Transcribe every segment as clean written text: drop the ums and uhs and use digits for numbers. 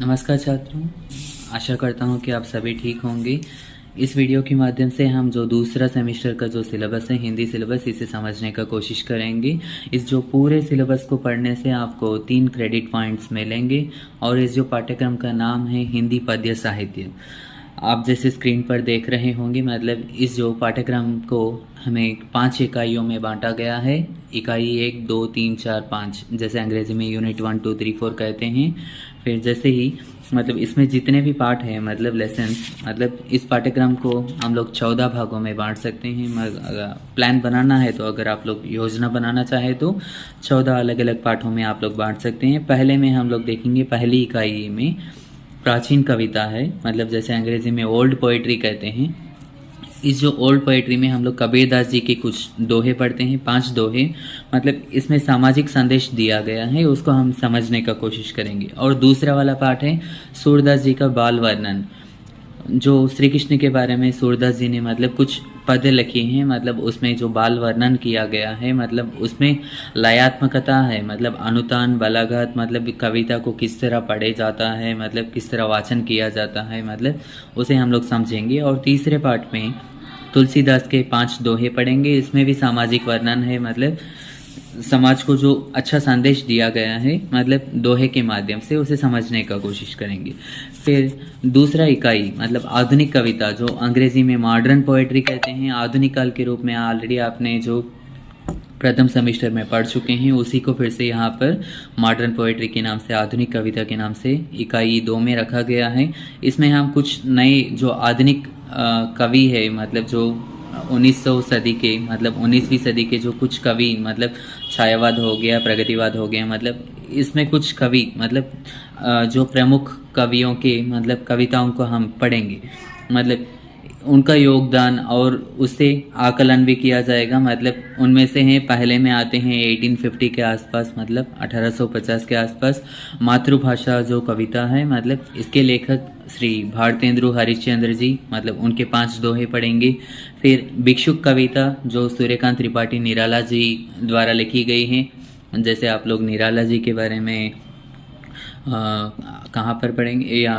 नमस्कार छात्रों, आशा करता हूँ कि आप सभी ठीक होंगे। इस वीडियो के माध्यम से हम जो दूसरा सेमेस्टर का जो सिलेबस है, हिंदी सिलेबस, इसे समझने का कोशिश करेंगे। इस जो पूरे सिलेबस को पढ़ने से आपको 3 क्रेडिट पॉइंट्स मिलेंगे और इस जो पाठ्यक्रम का नाम है हिंदी पद्य साहित्य। आप जैसे स्क्रीन पर देख रहे होंगे, मतलब इस जो पाठ्यक्रम को हमें 5 इकाइयों में बांटा गया है। इकाई 1, 2, 3, 4, 5, जैसे अंग्रेजी में यूनिट 1, 2, 3, 4 कहते हैं। फिर जैसे ही मतलब इसमें जितने भी पार्ट हैं, मतलब लेसन्स, मतलब इस पाठ्यक्रम को हम लोग 14 भागों में बांट सकते हैं। अगर प्लान बनाना है तो, अगर आप लोग योजना बनाना चाहे तो 14 अलग अलग पाठों में आप लोग बांट सकते हैं। पहले में हम लोग देखेंगे, पहली इकाई में प्राचीन कविता है, मतलब जैसे अंग्रेजी में ओल्ड पोइट्री कहते हैं। इस जो ओल्ड पोइट्री में हम लोग कबीरदास जी के कुछ दोहे पढ़ते हैं, 5 दोहे, मतलब इसमें सामाजिक संदेश दिया गया है, उसको हम समझने का कोशिश करेंगे। और दूसरा वाला पाठ है सूरदास जी का बाल वर्णन, जो श्री कृष्ण के बारे में सूरदास जी ने मतलब कुछ पद लिखे हैं, मतलब उसमें जो बाल वर्णन किया गया है, मतलब उसमें लयात्मकता है, मतलब अनुतान, बलाघात, मतलब कविता को किस तरह पढ़े जाता है, मतलब किस तरह वाचन किया जाता है, मतलब उसे हम लोग समझेंगे। और तीसरे पार्ट में तुलसीदास के 5 दोहे पढ़ेंगे। इसमें भी सामाजिक वर्णन है, मतलब समाज को जो अच्छा संदेश दिया गया है, मतलब दोहे के माध्यम से उसे समझने का कोशिश करेंगे। फिर दूसरा इकाई मतलब आधुनिक कविता, जो अंग्रेजी में मॉडर्न पोएट्री कहते हैं, आधुनिक काल के रूप में ऑलरेडी आपने जो प्रथम सेमेस्टर में पढ़ चुके हैं, उसी को फिर से यहाँ पर मॉडर्न पोएट्री के नाम से, आधुनिक कविता के नाम से इकाई 2 में रखा गया है। इसमें हम कुछ नए जो आधुनिक कवि है, मतलब जो 1900 सदी के, मतलब 19वीं सदी के जो कुछ कवि, मतलब छायावाद हो गया, प्रगतिवाद हो गया, मतलब इसमें कुछ कवि, मतलब जो प्रमुख कवियों के मतलब कविताओं को हम पढ़ेंगे, मतलब उनका योगदान और उससे आकलन भी किया जाएगा। मतलब उनमें से हैं, पहले में आते हैं 1850 के आसपास, मतलब 1850 के आसपास, मातृभाषा जो कविता है, मतलब इसके लेखक श्री भारतेंदु हरिश्चंद्र जी, मतलब उनके 5 दोहे पढ़ेंगे। फिर भिक्षुक कविता, जो सूर्यकांत त्रिपाठी निराला जी द्वारा लिखी गई है, जैसे आप लोग निराला जी के बारे में कहाँ पर पढ़ेंगे, या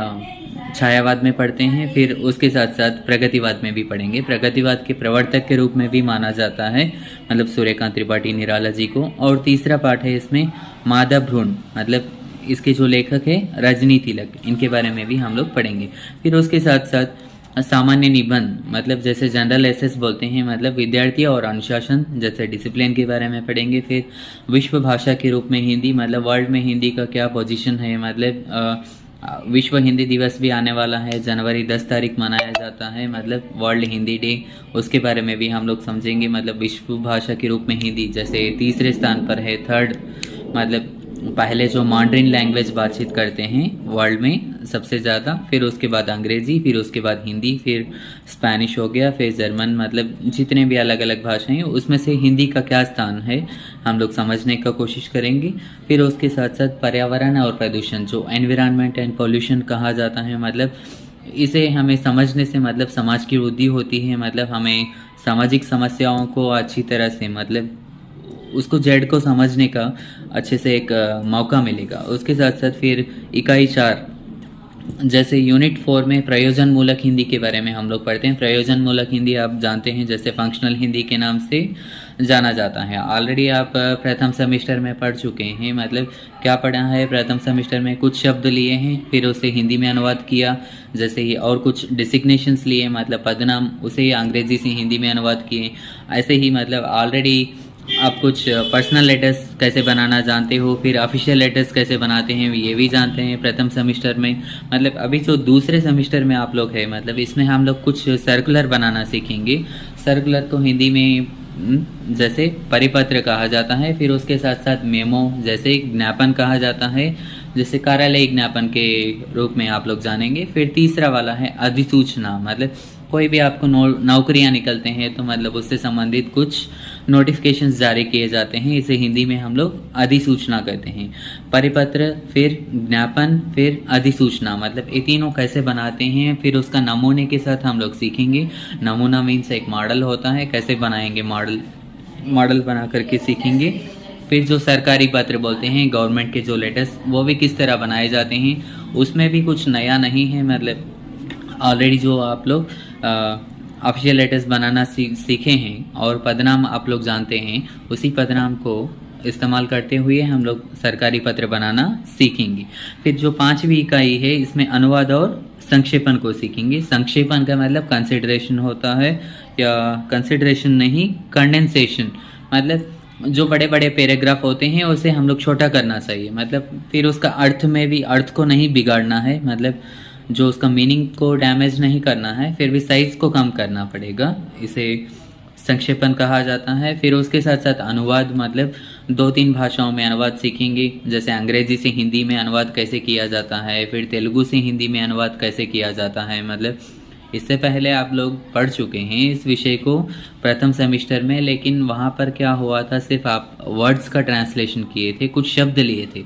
छायावाद में पढ़ते हैं। फिर उसके साथ साथ प्रगतिवाद में भी पढ़ेंगे। प्रगतिवाद के प्रवर्तक के रूप में भी माना जाता है, मतलब सूर्यकांत त्रिपाठी निराला जी को। और तीसरा पाठ है इसमें माधव भ्रूण, मतलब इसके जो लेखक है रजनी तिलक, इनके बारे में भी हम लोग पढ़ेंगे। फिर उसके साथ साथ सामान्य निबंध, मतलब जैसे जनरल एसेस बोलते हैं, मतलब विद्यार्थी और अनुशासन जैसे डिसिप्लिन के बारे में पढ़ेंगे। फिर विश्व भाषा के रूप में हिंदी, मतलब वर्ल्ड में हिंदी का क्या पोजीशन है, मतलब विश्व हिंदी दिवस भी आने वाला है, जनवरी 10 तारीख मनाया जाता है, मतलब वर्ल्ड हिंदी डे, उसके बारे में भी हम लोग समझेंगे। मतलब विश्व भाषा के रूप में हिंदी जैसे तीसरे स्थान पर है, थर्ड, मतलब पहले जो मॉन्ड्रिन लैंग्वेज बातचीत करते हैं वर्ल्ड में सबसे ज़्यादा, फिर उसके बाद अंग्रेज़ी, फिर उसके बाद हिंदी, फिर स्पेनिश हो गया, फिर जर्मन, मतलब जितने भी अलग अलग भाषाएं हैं उसमें से हिंदी का क्या स्थान है हम लोग समझने का कोशिश करेंगे। फिर उसके साथ साथ पर्यावरण और प्रदूषण, जो एनवायरनमेंट एंड पॉल्यूशन कहा जाता है, मतलब इसे हमें समझने से मतलब समाज की वृद्धि होती है, मतलब हमें सामाजिक समस्याओं को अच्छी तरह से, मतलब उसको जेड को समझने का अच्छे से एक मौका मिलेगा। उसके साथ साथ फिर इकाई 4 जैसे यूनिट 4 में प्रयोजन मूलक हिंदी के बारे में हम लोग पढ़ते हैं। प्रयोजन मूलक हिंदी आप जानते हैं, जैसे फंक्शनल हिंदी के नाम से जाना जाता है। ऑलरेडी आप प्रथम सेमेस्टर में पढ़ चुके हैं, मतलब क्या पढ़ा है, प्रथम सेमेस्टर में कुछ शब्द लिए हैं, फिर उसे हिंदी में अनुवाद किया, जैसे ही, और कुछ डिसिग्नेशंस लिए, मतलब पदनाम, उसे अंग्रेजी से हिंदी में अनुवाद किए। ऐसे ही मतलब ऑलरेडी आप कुछ पर्सनल लेटर्स कैसे बनाना जानते हो, फिर ऑफिशियल लेटर्स कैसे बनाते हैं ये भी जानते हैं प्रथम सेमेस्टर में। मतलब अभी जो दूसरे सेमेस्टर में आप लोग हैं, मतलब इसमें हम लोग कुछ सर्कुलर बनाना सीखेंगे। सर्कुलर को हिंदी में जैसे परिपत्र कहा जाता है, फिर उसके साथ साथ मेमो जैसे ज्ञापन कहा जाता है, जैसे कार्यालय ज्ञापन के रूप में आप लोग जानेंगे। फिर तीसरा वाला है अधिसूचना, मतलब कोई भी आपको नौकरियां निकलते हैं तो मतलब उससे संबंधित कुछ नोटिफिकेशंस जारी किए जाते हैं, इसे हिंदी में हम लोग अधिसूचना कहते हैं। परिपत्र, फिर ज्ञापन, फिर अधिसूचना, मतलब ये तीनों कैसे बनाते हैं, फिर उसका नमूने के साथ हम लोग सीखेंगे। नमूना मीन्स एक मॉडल होता है, कैसे बनाएंगे मॉडल बना करके सीखेंगे। फिर जो सरकारी पत्र बोलते हैं गवर्नमेंट के जो लेटर्स, वो भी किस तरह बनाए जाते हैं, उसमें भी कुछ नया नहीं है। मतलब ऑलरेडी जो आप लोग ऑफिशियल लेटर्स बनाना सीखे हैं और पदनाम आप लोग जानते हैं, उसी पदनाम को इस्तेमाल करते हुए हम लोग सरकारी पत्र बनाना सीखेंगे। फिर जो 5वीं इकाई है, इसमें अनुवाद और संक्षेपण को सीखेंगे। संक्षेपण का मतलब कंसिडरेशन होता है, या कंसिडरेशन नहीं, कंडेंसेशन। मतलब जो बड़े बड़े पैराग्राफ होते हैं उसे हम लोग छोटा करना चाहिए। मतलब फिर उसका अर्थ में भी, अर्थ को नहीं बिगाड़ना है, मतलब जो उसका मीनिंग को डैमेज नहीं करना है, फिर भी साइज को कम करना पड़ेगा। इसे संक्षेपण कहा जाता है। फिर उसके साथ साथ अनुवाद, मतलब 2-3 भाषाओं में अनुवाद सीखेंगे, जैसे अंग्रेजी से हिंदी में अनुवाद कैसे किया जाता है, फिर तेलुगु से हिंदी में अनुवाद कैसे किया जाता है। मतलब इससे पहले आप लोग पढ़ चुके हैं इस विषय को प्रथम सेमेस्टर में, लेकिन वहाँ पर क्या हुआ था, सिर्फ आप वर्ड्स का ट्रांसलेशन किए थे, कुछ शब्द लिए थे,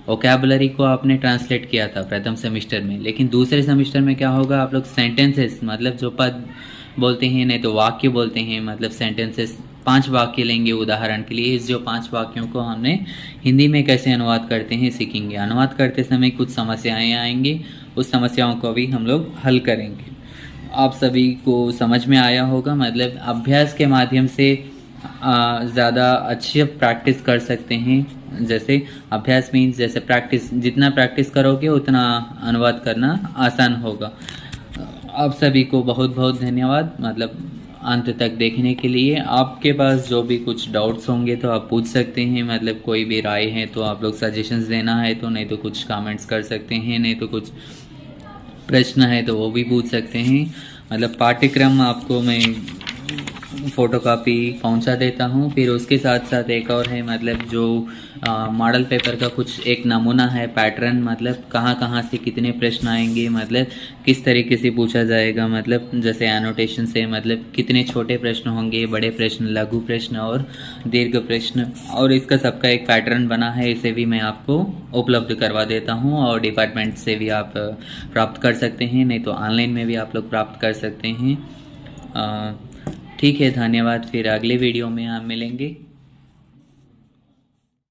वोकैबुलरी को आपने ट्रांसलेट किया था प्रथम सेमेस्टर में। लेकिन दूसरे सेमेस्टर में क्या होगा, आप लोग सेंटेंसेस, मतलब जो पद बोलते हैं, नहीं तो वाक्य बोलते हैं, मतलब सेंटेंसेस 5 वाक्य लेंगे उदाहरण के लिए। इस जो 5 वाक्यों को हमने हिंदी में कैसे अनुवाद करते हैं सीखेंगे। अनुवाद करते समय कुछ समस्याएं आएंगी, उस समस्याओं को भी हम लोग हल करेंगे। आप सभी को समझ में आया होगा। मतलब अभ्यास के माध्यम से ज़्यादा अच्छी प्रैक्टिस कर सकते हैं। जैसे अभ्यास मीन्स जैसे प्रैक्टिस, जितना प्रैक्टिस करोगे उतना अनुवाद करना आसान होगा। आप सभी को बहुत बहुत धन्यवाद, मतलब अंत तक देखने के लिए। आपके पास जो भी कुछ डाउट्स होंगे तो आप पूछ सकते हैं, मतलब कोई भी राय है तो आप लोग सजेशंस देना है तो, नहीं तो कुछ कमेंट्स कर सकते हैं, नहीं तो कुछ प्रश्न है तो वो भी पूछ सकते हैं। मतलब पाठ्यक्रम आपको मैं फ़ोटोकॉपी पहुंचा देता हूं। फिर उसके साथ साथ एक और है, मतलब जो मॉडल पेपर का कुछ एक नमूना है, पैटर्न, मतलब कहाँ कहाँ से कितने प्रश्न आएंगे, मतलब किस तरीके से पूछा जाएगा, मतलब जैसे एनोटेशन से, मतलब कितने छोटे प्रश्न होंगे, बड़े प्रश्न, लघु प्रश्न और दीर्घ प्रश्न, और इसका सबका एक पैटर्न बना है। इसे भी मैं आपको उपलब्ध करवा देता हूँ और डिपार्टमेंट से भी आप प्राप्त कर सकते हैं, नहीं तो ऑनलाइन में भी आप लोग प्राप्त कर सकते हैं। ठीक है, धन्यवाद। फिर अगले वीडियो में हम मिलेंगे।